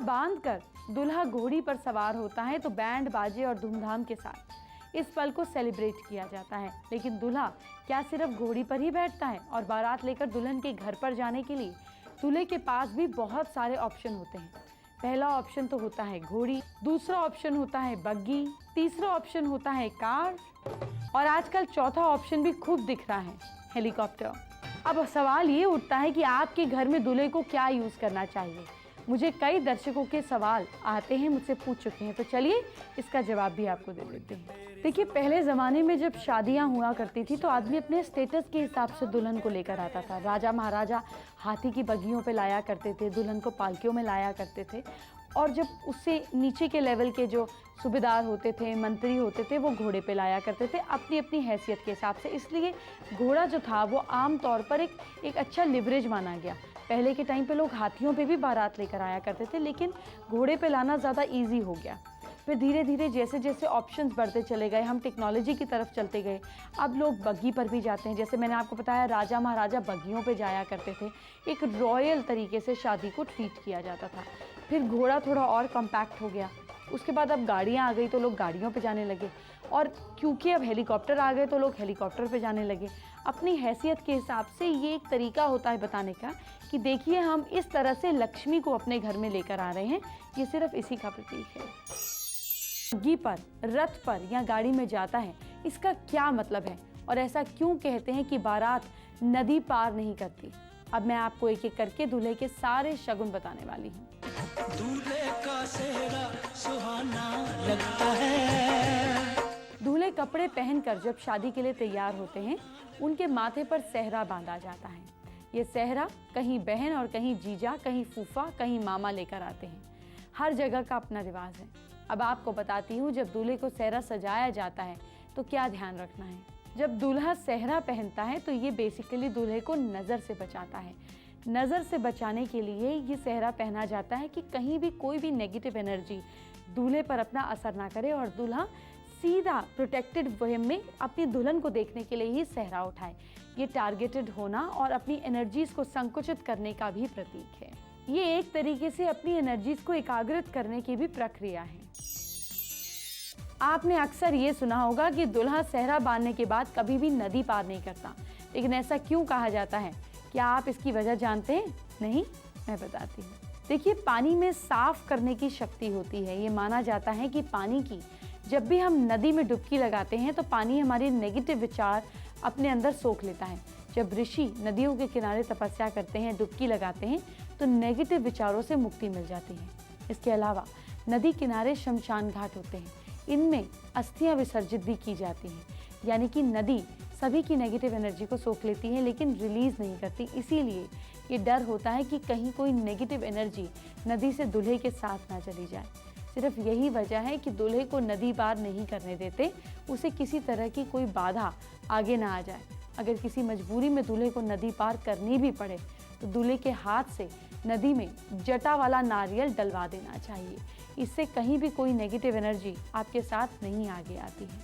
बांधकर दूल्हा घोड़ी पर सवार होता है तो बैंड बाजे और धूमधाम के साथ इस पल को सेलिब्रेट किया जाता है। लेकिन दूल्हा क्या सिर्फ घोड़ी पर ही बैठता है? और बारात लेकर दुल्हन के घर पर जाने के लिए दूल्हे के पास भी बहुत सारे ऑप्शन होते हैं। पहला ऑप्शन तो होता है घोड़ी, दूसरा ऑप्शन होता है बग्गी, तीसरा ऑप्शन होता है कार और आजकल चौथा ऑप्शन भी खूब दिख रहा है, हेलीकॉप्टर। अब सवाल ये उठता है कि आपके घर में दूल्हे को क्या यूज़ करना चाहिए। मुझे कई दर्शकों के सवाल आते हैं, मुझसे पूछ चुके हैं, तो चलिए इसका जवाब भी आपको दे देते हैं। देखिए, पहले ज़माने में जब शादियां हुआ करती थी तो आदमी अपने स्टेटस के हिसाब से दुल्हन को लेकर आता था। राजा महाराजा हाथी की बग्गियों पे लाया करते थे, दुल्हन को पालकियों में लाया करते थे और जब उससे नीचे के लेवल के जो सूबेदार होते थे, मंत्री होते थे, वो घोड़े पे लाया करते थे अपनी अपनी हैसियत के हिसाब से। इसलिए घोड़ा जो था वो आम तौर पर एक अच्छा लिवरेज माना गया। पहले के टाइम पे लोग हाथियों पे भी बारात लेकर आया करते थे, लेकिन घोड़े पे लाना ज़्यादा ईजी हो गया। फिर धीरे धीरे जैसे जैसे ऑप्शंस बढ़ते चले गए, हम टेक्नोलॉजी की तरफ चलते गए, अब लोग बग्गी पर भी जाते हैं। जैसे मैंने आपको बताया, राजा महाराजा बग्गियों पे जाया करते थे, एक रॉयल तरीके से शादी को ट्रीट किया जाता था। फिर घोड़ा थोड़ा और कॉम्पैक्ट हो गया, उसके बाद अब गाड़ियाँ आ गई तो लोग गाड़ियों पे जाने लगे और क्योंकि अब हेलीकॉप्टर आ गए तो लोग हेलीकॉप्टर पे जाने लगे। अपनी हैसियत के हिसाब से ये एक तरीका होता है बताने का कि देखिए हम इस तरह से लक्ष्मी को अपने घर में लेकर आ रहे हैं, ये सिर्फ इसी का प्रतीक है। बग्गी पर, रथ पर या गाड़ी में जाता है, इसका क्या मतलब है और ऐसा क्यों कहते हैं कि बारात नदी पार नहीं करती? अब मैं आपको एक एक करके दूल्हे के सारे शगुन बताने वाली हूँ। दूल्हे का सेहरा सुहाना लगता है। दूल्हे कपड़े पहनकर जब शादी के लिए तैयार होते हैं, उनके माथे पर सेहरा बांधा जाता है। ये सेहरा कहीं बहन और कहीं जीजा, कहीं फूफा, कहीं मामा लेकर आते हैं। हर जगह का अपना रिवाज है। अब आपको बताती हूँ, जब दूल्हे को सेहरा सजाया जाता है तो क्या ध्यान रखना है। जब दूल्हा सेहरा पहनता है तो ये बेसिकली दूल्हे को नज़र से बचाता है। नज़र से बचाने के लिए ये सेहरा पहना जाता है कि कहीं भी कोई भी नेगेटिव एनर्जी दूल्हे पर अपना असर ना करे और दूल्हा सीधा प्रोटेक्टेड वे में अपनी दुल्हन को देखने के लिए ही सेहरा उठाए। ये टारगेटेड होना और अपनी एनर्जीज को संकुचित करने का भी प्रतीक है। ये एक तरीके से अपनी एनर्जीज को एकाग्रित करने की भी प्रक्रिया है। आपने अक्सर ये सुना होगा कि दूल्हा सेहरा बांधने के बाद कभी भी नदी पार नहीं करता, लेकिन ऐसा क्यों कहा जाता है? क्या आप इसकी वजह जानते हैं? नहीं, मैं बताती हूँ। देखिए, पानी में साफ करने की शक्ति होती है। ये माना जाता है कि पानी की जब भी हम नदी में डुबकी लगाते हैं तो पानी हमारे नेगेटिव विचार अपने अंदर सोख लेता है। जब ऋषि नदियों के किनारे तपस्या करते हैं, डुबकी लगाते हैं, तो नेगेटिव विचारों से मुक्ति मिल जाती है। इसके अलावा नदी किनारे शमशान घाट होते हैं, इनमें अस्थियां विसर्जित भी की जाती हैं। यानी कि नदी सभी की नेगेटिव एनर्जी को सोख लेती है लेकिन रिलीज नहीं करती। इसीलिए ये डर होता है कि कहीं कोई नेगेटिव एनर्जी नदी से दूल्हे के साथ ना चली जाए। सिर्फ यही वजह है कि दूल्हे को नदी पार नहीं करने देते, उसे किसी तरह की कोई बाधा आगे ना आ जाए। अगर किसी मजबूरी में दूल्हे को नदी पार करनी भी पड़े तो दूल्हे के हाथ से नदी में जटा वाला नारियल डलवा देना चाहिए। इससे कहीं भी कोई नेगेटिव एनर्जी आपके साथ नहीं आगे आती है।